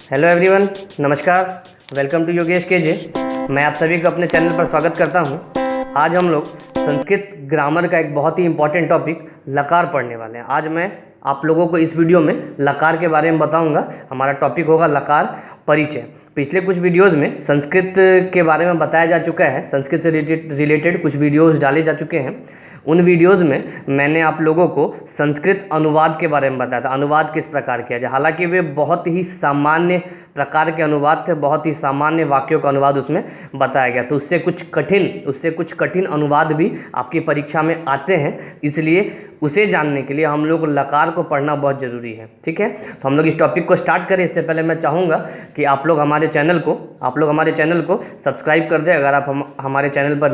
Hello everyone, नमस्कार। Welcome to Yogesh के जे। मैं आप सभी को अपने चैनल पर स्वागत करता हूं। आज हम लोग संस्कृत ग्रामर का एक बहुत ही इम्पॉर्टेंट टॉपिक लकार पढ़ने वाले हैं। आज मैं आप लोगों को इस वीडियो में लकार के बारे में बताऊंगा। हमारा टॉपिक होगा लकार परिचय। पिछले कुछ वीडियोस में संस्कृत के बारे में बताया जा चुका है, संस्कृत से रिलेटेड कुछ वीडियोस डाले जा चुके हैं। उन वीडियोस में मैंने आप लोगों को संस्कृत अनुवाद के बारे में बताया था, अनुवाद किस प्रकार किया जाए। हालांकि वे बहुत ही सामान्य प्रकार के अनुवाद थे, बहुत ही सामान्य वाक्यों का अनुवाद उसमें बताया गया। तो उससे कुछ कठिन अनुवाद भी आपकी परीक्षा में आते हैं, इसलिए उसे जानने के लिए हम लोग को लकार को पढ़ना बहुत ज़रूरी है। ठीक है, तो हम लोग इस टॉपिक को स्टार्ट करें। इससे पहले मैं चाहूँगा कि आप लोग हमारे चैनल को सब्सक्राइब कर दें। अगर आप हमारे चैनल पर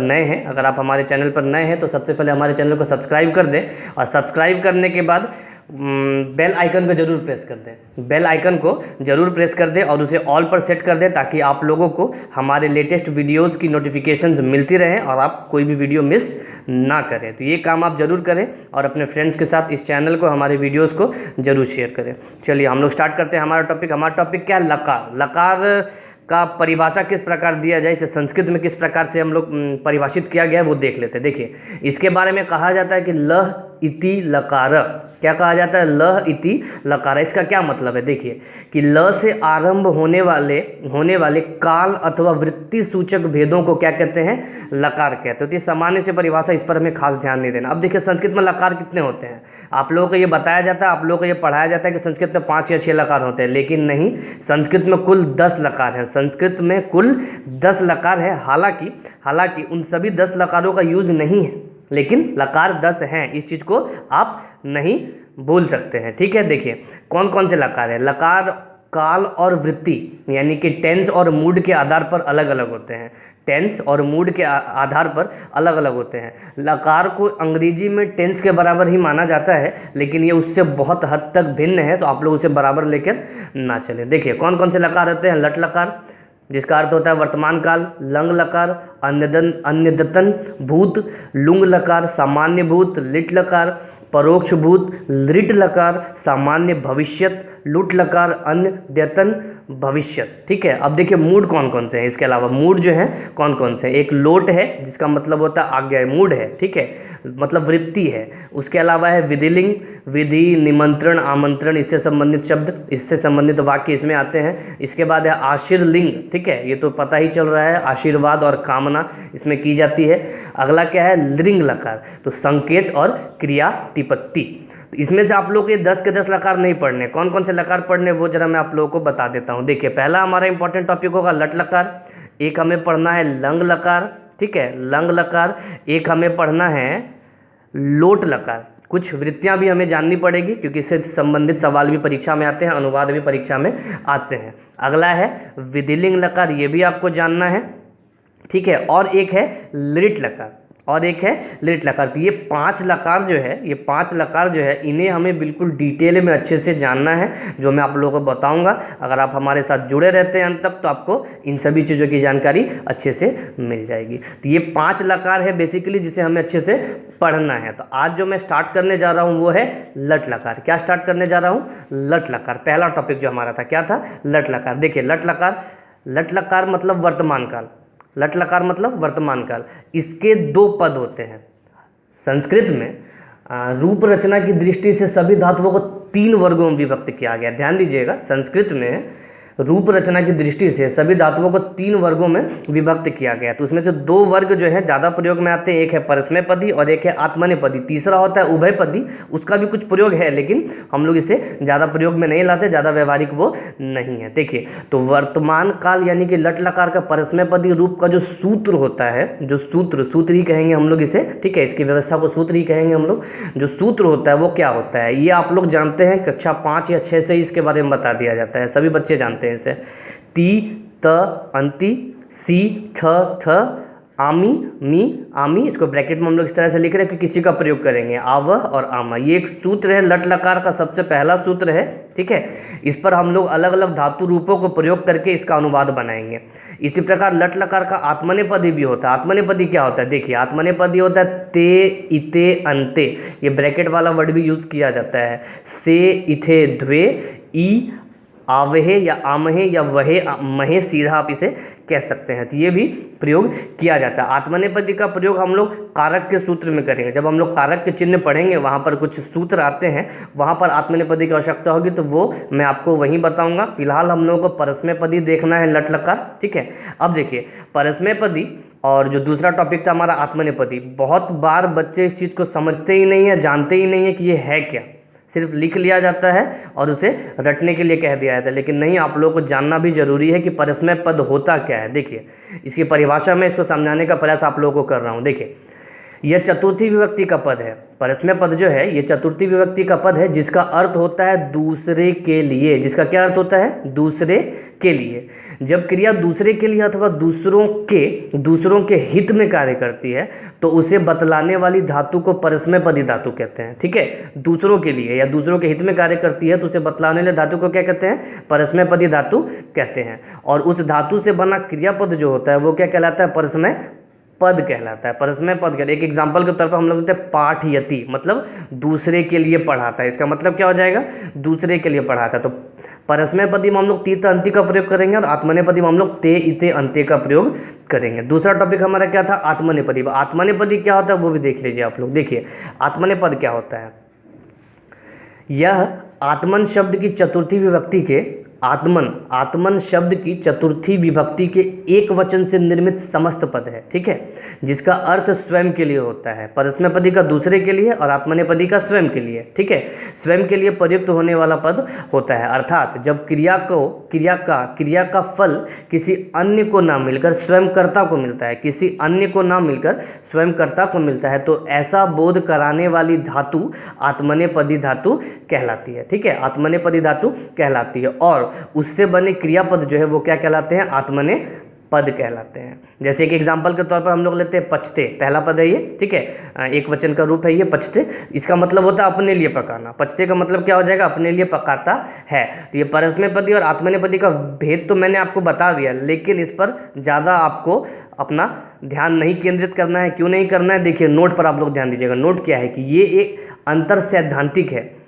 नए हैं तो सबसे पहले हमारे चैनल को सब्सक्राइब कर दें, और सब्सक्राइब करने के बाद बेल आइकन को जरूर प्रेस कर दें। बेल आइकन को जरूर प्रेस कर दें और उसे ऑल पर सेट कर दें, ताकि आप लोगों को हमारे लेटेस्ट वीडियोस की नोटिफिकेशंस मिलती रहें और आप कोई भी वीडियो मिस ना करें। तो ये काम आप जरूर करें और अपने फ्रेंड्स के साथ इस चैनल को, हमारे वीडियोस को जरूर शेयर करें। चलिए हम लोग स्टार्ट करते हैं हमारा टॉपिक क्या है, लकार। लकार का परिभाषा किस प्रकार दिया जाए, इसे संस्कृत में किस प्रकार से हम लोग परिभाषित किया गया है वो देख लेते हैं। देखिए, इसके बारे में कहा जाता है कि लह इति लकार। क्या कहा जाता है? लह इति लकार। इसका क्या मतलब है? देखिए कि ल से आरंभ होने वाले काल अथवा वृत्ति सूचक भेदों को क्या कहते हैं? लकार कहते हैं। तो ये सामान्य से परिभाषा, इस पर हमें खास ध्यान नहीं देना। अब देखिए संस्कृत में लकार कितने होते हैं, आप लोगों को ये बताया जाता है, आप लोगों को ये पढ़ाया जाता है कि संस्कृत में 5 या 6 लकार होते हैं, लेकिन नहीं, संस्कृत में कुल 10 लकार हैं। संस्कृत में कुल 10 लकार है। हालांकि उन सभी 10 लकारों का यूज नहीं है, लेकिन लकार 10 हैं। इस चीज़ को आप नहीं भूल सकते हैं। ठीक है, देखिए कौन कौन से लकार हैं। लकार काल और वृत्ति यानी कि टेंस और मूड के आधार पर अलग अलग होते हैं। टेंस और मूड के आधार पर अलग अलग होते हैं। लकार को अंग्रेजी में टेंस के बराबर ही माना जाता है, लेकिन ये उससे बहुत हद तक भिन्न है, तो आप लोग उसे बराबर लेकर ना चलें। देखिए कौन कौन से लकार होते हैं। लट लकार, जिसका अर्थ होता है वर्तमान काल। लंग लकार, अन्यदतन भूत। लुंग लकार, सामान्य भूत। लिट लकार, परोक्ष भूत। लिट लकार, सामान्य भविष्यत। लुट लकार, अनद्यतन भविष्यत। ठीक है, अब देखिए मूड कौन कौन से हैं। इसके अलावा मूड जो है कौन कौन से हैं। एक लोट है, जिसका मतलब होता है आज्ञा है, मूड है। ठीक है, मतलब वृत्ति है। उसके अलावा है विधिलिंग, विधि, निमंत्रण, आमंत्रण, इससे संबंधित शब्द, इससे संबंधित वाक्य इसमें आते हैं। इसके बाद है आशीर्लिंग। ठीक है, ये तो पता ही चल रहा है, आशीर्वाद और कामना इसमें की जाती है। अगला क्या है? लिंग लकार, तो संकेत और क्रिया टिप्पणी। इसमें से आप लोग ये 10 के 10 लकार नहीं पढ़ने। कौन कौन से लकार पढ़ने वो जरा मैं आप लोगों को बता देता हूँ। देखिए पहला हमारा इंपॉर्टेंट टॉपिक होगा लट लकार। एक हमें पढ़ना है लंग लकार। ठीक है, लंग लकार। एक हमें पढ़ना है लोट लकार। कुछ वृत्तियाँ भी हमें जाननी पड़ेगी, क्योंकि इससे संबंधित सवाल भी परीक्षा में आते हैं, अनुवाद भी परीक्षा में आते हैं। अगला है विधिलिंग लकार, ये भी आपको जानना है। ठीक है, और एक है लिट लकार, तो ये 5 लकार जो है इन्हें हमें बिल्कुल डिटेल में अच्छे से जानना है, जो मैं आप लोगों को बताऊंगा। अगर आप हमारे साथ जुड़े रहते हैं अंत तक, तो आपको इन सभी चीज़ों की जानकारी अच्छे से मिल जाएगी। तो ये 5 लकार है बेसिकली, जिसे हमें अच्छे से पढ़ना है। तो आज जो मैं स्टार्ट करने जा रहा हूँ वो है लट लकार। क्या स्टार्ट करने जा रहा हूँ? लट लकार। पहला टॉपिक जो हमारा था क्या था? लट लकार। देखिए लट लकार मतलब वर्तमान काल। लट लकार मतलब वर्तमान काल। इसके 2 पद होते हैं। संस्कृत में रूप रचना की दृष्टि से सभी धातुओं को 3 वर्गों में विभक्त किया गया। ध्यान दीजिएगा, संस्कृत में रूप रचना की दृष्टि से सभी धातुओं को 3 वर्गों में विभक्त किया गया। तो उसमें से 2 वर्ग जो है ज़्यादा प्रयोग में आते हैं। एक है परस्मैपदी और एक है आत्मनेपदी। तीसरा होता है उभयपदी, उसका भी कुछ प्रयोग है, लेकिन हम लोग इसे ज़्यादा प्रयोग में नहीं लाते, ज़्यादा व्यवहारिक वो नहीं है। देखिए, तो वर्तमान काल यानी कि लट लकार का परस्मैपदी रूप का जो सूत्र होता है, जो सूत्र ही कहेंगे हम लोग इसे। ठीक है, इसकी व्यवस्था को सूत्र ही कहेंगे हम लोग। जो सूत्र होता है वो क्या होता है, ये आप लोग जानते हैं, कक्षा 5 या 6 से इसके बारे में बता दिया जाता है, सभी बच्चे जानते हैं इसे। ती, त, अंति, सी, थ, आमी, मी, आमी। इसको ब्रैकेट में हम लोग इस तरह से लिख रहे हैं कि किसी का प्रयोग करेंगे, आव और आमा। ये एक सूत्र है, लट लकार का सबसे पहला सूत्र है। ठीक है, इस पर हम लोग अलग अलग धातु रूपों को प्रयोग करके इसका अनुवाद बनाएंगे। इसी प्रकार लट लकार का आत्मनेपदी भी होता है। आत्मनेपदी क्या होता है? देखिए आत्मनेपदी होता है ते, इते, अंते। ये ब्रैकेट वाला वर्ड भी यूज किया जाता है। से, इथे, द्वे, ई, आवहे या आमहे या वहे महे, सीधा आप इसे कह सकते हैं। तो ये भी प्रयोग किया जाता है। आत्मनेपदी का प्रयोग हम लोग कारक के सूत्र में करेंगे। जब हम लोग कारक के चिन्ह पढ़ेंगे वहाँ पर कुछ सूत्र आते हैं, वहाँ पर आत्मनेपदी की आवश्यकता होगी, तो वो मैं आपको वहीं बताऊँगा। फिलहाल हम लोगों को परस्मैपदी देखना है, लट लकार, ठीक है। अब देखिए परस्मैपदी और जो दूसरा टॉपिक था हमारा आत्मनेपदी, बहुत बार बच्चे इस चीज़ को समझते ही नहीं है, जानते ही नहीं है कि ये है क्या। सिर्फ लिख लिया जाता है और उसे रटने के लिए कह दिया जाता है, लेकिन नहीं, आप लोगों को जानना भी जरूरी है कि परस्मय पद होता क्या है। देखिए इसकी परिभाषा में इसको समझाने का प्रयास आप लोगों को कर रहा हूँ। देखिए यह चतुर्थी विभक्ति का पद है। परस्मय पद जो है ये चतुर्थी विभक्ति का पद है, जिसका अर्थ होता है दूसरे के लिए। जिसका क्या अर्थ होता है? दूसरे के लिए। जब क्रिया दूसरे के लिए अथवा दूसरों के हित में कार्य करती है तो उसे बतलाने वाली धातु को परस्मैपदी धातु कहते हैं, ठीक है। दूसरों के लिए या दूसरों के हित में कार्य करती है तो उसे बतलाने वाली धातु को क्या कहते हैं? परस्मैपदी धातु कहते हैं। और उस धातु से बना क्रियापद जो होता है वो क्या कहलाता है? परस्मय पद कहलाता है। परस्मय पद कहते हैं। एक एग्जाम्पल के तौर पर हम लोग कहते हैं पाठयति, मतलब दूसरे के लिए पढ़ाता है। इसका मतलब क्या हो जाएगा? दूसरे के लिए पढ़ाता है। तो परस्मैपदी में हम लोग तीत अंति का प्रयोग करेंगे और आत्मनेपदी में हम लोग ते इते अंत्य का प्रयोग करेंगे। दूसरा टॉपिक हमारा क्या था? आत्मनेपदी। आत्मनेपदी क्या होता है वो भी देख लीजिए आप लोग। देखिए आत्मनेपद क्या होता है। यह आत्मन शब्द की चतुर्थी विभक्ति के आत्मन शब्द की चतुर्थी विभक्ति के एक वचन से निर्मित समस्त पद है, ठीक है, जिसका अर्थ स्वयं के लिए होता है। परस्मैपदी का दूसरे के लिए और आत्मनेपदी का स्वयं के लिए, ठीक है। स्वयं के लिए प्रयुक्त होने वाला पद होता है, अर्थात जब क्रिया का फल किसी अन्य को ना मिलकर स्वयं कर्ता को मिलता है, किसी अन्य को ना मिलकर स्वयं कर्ता को मिलता है, तो ऐसा बोध कराने वाली धातु आत्मनेपदी धातु कहलाती है, ठीक है। आत्मनेपदी धातु कहलाती है और उससे बने क्रियापद जो है वो क्या कहलाते हैं? आत्मनेपद कहलाते हैं। जैसे एक एग्जांपल के तौर पर हम लोग लेते हैं पचते, पहला पद है ये, ठीक है, एक वचन का रूप है ये पचते। इसका मतलब होता है अपने लिए पकाना। पचते का मतलब क्या हो जाएगा? अपने लिए पकाता है। तो ये परस्मैपदी और आत्मनेपदी का भेद तो मैंने आपको बता दिया, लेकिन इस पर ज़्यादा आपको अपना ध्यान नहीं केंद्रित करना है। क्यों नहीं करना है? देखिए नोट पर आप लोग ध्यान दीजिएगा। नोट क्या है कि ये एक अंतर सैद्धांतिक है,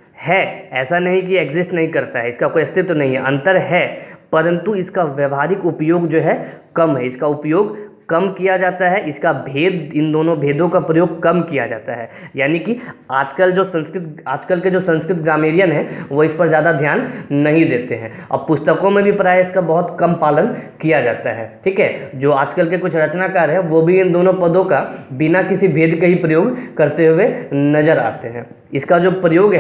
ऐसा नहीं कि एग्जिस्ट नहीं करता है, इसका कोई अस्तित्व नहीं है, अंतर है, परंतु इसका व्यवहारिक उपयोग जो है कम है। इसका उपयोग कम किया जाता है, इसका भेद, इन दोनों भेदों का प्रयोग कम किया जाता है। यानी कि आजकल के जो संस्कृत ग्रामेरियन हैं वो इस पर ज़्यादा ध्यान नहीं देते हैं। अब पुस्तकों में भी प्राय इसका बहुत कम पालन किया जाता है, ठीक है। जो आजकल के कुछ रचनाकार हैं वो भी इन दोनों पदों का बिना किसी भेद के ही प्रयोग करते हुए नजर आते हैं। इसका जो प्रयोग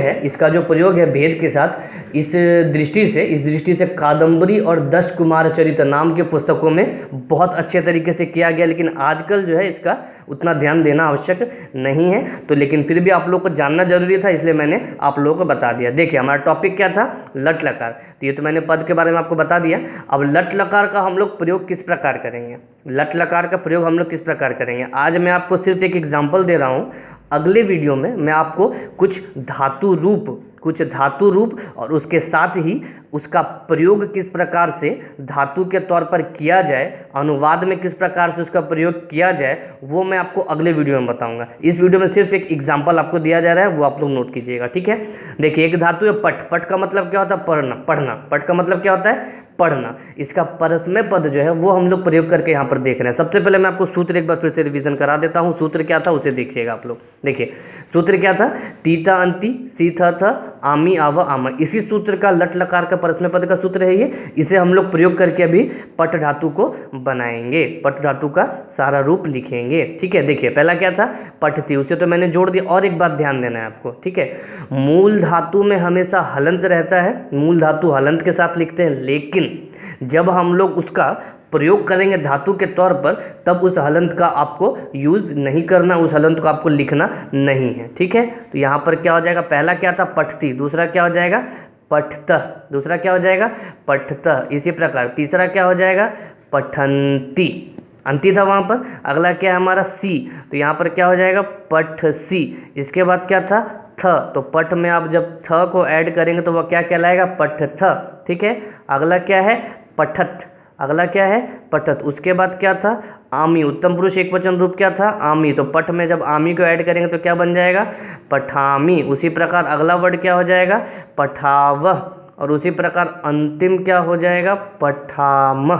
है भेद के साथ, इस दृष्टि से कादम्बरी और 10 कुमार चरित नाम के पुस्तकों में बहुत अच्छे तरीके से किया गया, लेकिन आजकल जो है इसका उतना ध्यान देना आवश्यक नहीं है। तो लेकिन फिर भी आप लोग को जानना जरूरी था, इसलिए मैंने आप लोगों को बता दिया। देखिए हमारा टॉपिक क्या था? लट लकार। तो ये तो मैंने पद के बारे में आपको बता दिया। अब लट लकार का हम लोग प्रयोग किस प्रकार करेंगे? लट लकार का प्रयोग हम लोग किस प्रकार करेंगे? आज मैं आपको सिर्फ एक एग्जाम्पल दे रहा हूँ। अगले वीडियो में मैं आपको कुछ धातु रूप और उसके साथ ही उसका प्रयोग किस प्रकार से धातु के तौर पर किया जाए, अनुवाद में किस प्रकार से उसका प्रयोग किया जाए, वो मैं आपको अगले वीडियो में बताऊंगा। इस वीडियो में सिर्फ एक एग्जांपल आपको दिया जा रहा है, वो आप लोग नोट कीजिएगा, ठीक है। देखिए एक धातु है पट। पट का मतलब क्या होता है? पढ़ना। पट का मतलब क्या होता है? पढ़ना। इसका परस्मय पद जो है वो हम लोग प्रयोग करके यहाँ पर देख रहे हैं। सबसे पहले मैं आपको सूत्र एक बार फिर से रिवीजन करा देता हूँ। सूत्र क्या था उसे देखिएगा आप लोग। देखिए सूत्र क्या था? तीता अंति, सीथा था, आमी आव आम। इसी सूत्र का लट लकार का परस्मय पद का सूत्र है ये। इसे हम लोग प्रयोग करके अभी पट धातु को बनाएंगे, पट धातु का सारा रूप लिखेंगे, ठीक है। देखिए पहला क्या था? पट थी, उसे तो मैंने जोड़ दिया। और एक बात ध्यान देना है आपको, ठीक है। मूल धातु में हमेशा हलंत रहता है, मूल धातु हलंत के साथ लिखते हैं, लेकिन जब हम लोग उसका प्रयोग करेंगे धातु के तौर पर, तब उस हलंत का आपको यूज नहीं करना, उस हलंत को आपको लिखना नहीं है, ठीक है। तो यहाँ पर क्या हो जाएगा? पहला क्या था? पठती। दूसरा क्या हो जाएगा? पठतः। दूसरा क्या हो जाएगा? पठतः। इसी प्रकार तीसरा क्या हो जाएगा? पठंती। अंति था वहाँ पर। अगला क्या है हमारा? सी। तो यहाँ पर क्या हो जाएगा? पठ सी। इसके बाद क्या था? थ। तो पठ में आप जब थ को ऐड करेंगे तो वह क्या कहलाएगा? पठथ, ठीक है। अगला क्या है? पठत। अगला क्या है? पठत। उसके बाद क्या था? आमी। उत्तम पुरुष एक वचन रूप क्या था? आमी। तो पठ में जब आमी को ऐड करेंगे तो क्या बन जाएगा? पठामी। उसी प्रकार अगला वर्ड क्या हो जाएगा? पठावह। और उसी प्रकार अंतिम क्या हो जाएगा, पठाम।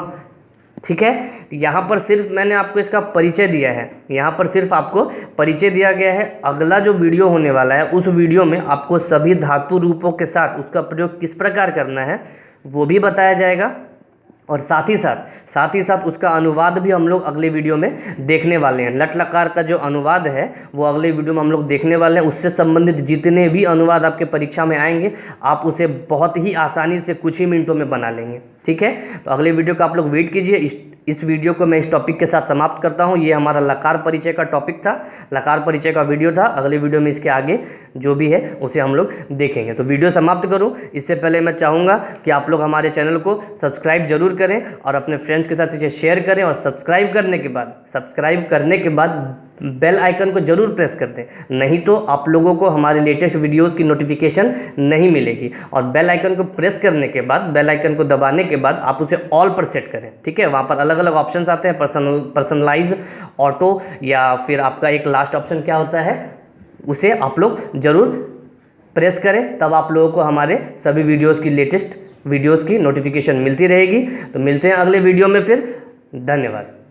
ठीक है, यहाँ पर सिर्फ मैंने आपको इसका परिचय दिया है, यहाँ पर सिर्फ आपको परिचय दिया गया है। अगला जो वीडियो होने वाला है उस वीडियो में आपको सभी धातु रूपों के साथ उसका प्रयोग किस प्रकार करना है वो भी बताया जाएगा, और साथ ही साथ उसका अनुवाद भी हम लोग अगले वीडियो में देखने वाले हैं। लट लकार का जो अनुवाद है वो अगले वीडियो में हम लोग देखने वाले हैं। उससे संबंधित जितने भी अनुवाद आपके परीक्षा में आएंगे आप उसे बहुत ही आसानी से कुछ ही मिनटों में बना लेंगे। ठीक है, तो अगले वीडियो का आप लोग वेट कीजिए। इस वीडियो को मैं इस टॉपिक के साथ समाप्त करता हूं। ये हमारा लकार परिचय का टॉपिक था, लकार परिचय का वीडियो था। अगले वीडियो में इसके आगे जो भी है उसे हम लोग देखेंगे। तो वीडियो समाप्त करूं इससे पहले मैं चाहूँगा कि आप लोग हमारे चैनल को सब्सक्राइब जरूर करें और अपने फ्रेंड्स के साथ इसे शेयर करें, और सब्सक्राइब करने के बाद बेल आइकन को जरूर प्रेस कर दें, नहीं तो आप लोगों को हमारे लेटेस्ट वीडियोस की नोटिफिकेशन नहीं मिलेगी। और बेल आइकन को प्रेस करने के बाद, बेल आइकन को दबाने के बाद आप उसे ऑल पर सेट करें। ठीक है, वहाँ पर अलग अलग ऑप्शंस आते हैं, पर्सनलाइज, ऑटो, या फिर आपका एक लास्ट ऑप्शन क्या होता है, उसे आप लोग जरूर प्रेस करें, तब आप लोगों को हमारे सभी वीडियोज़ की लेटेस्ट वीडियोज़ की नोटिफिकेशन मिलती रहेगी। तो मिलते हैं अगले वीडियो में फिर। धन्यवाद।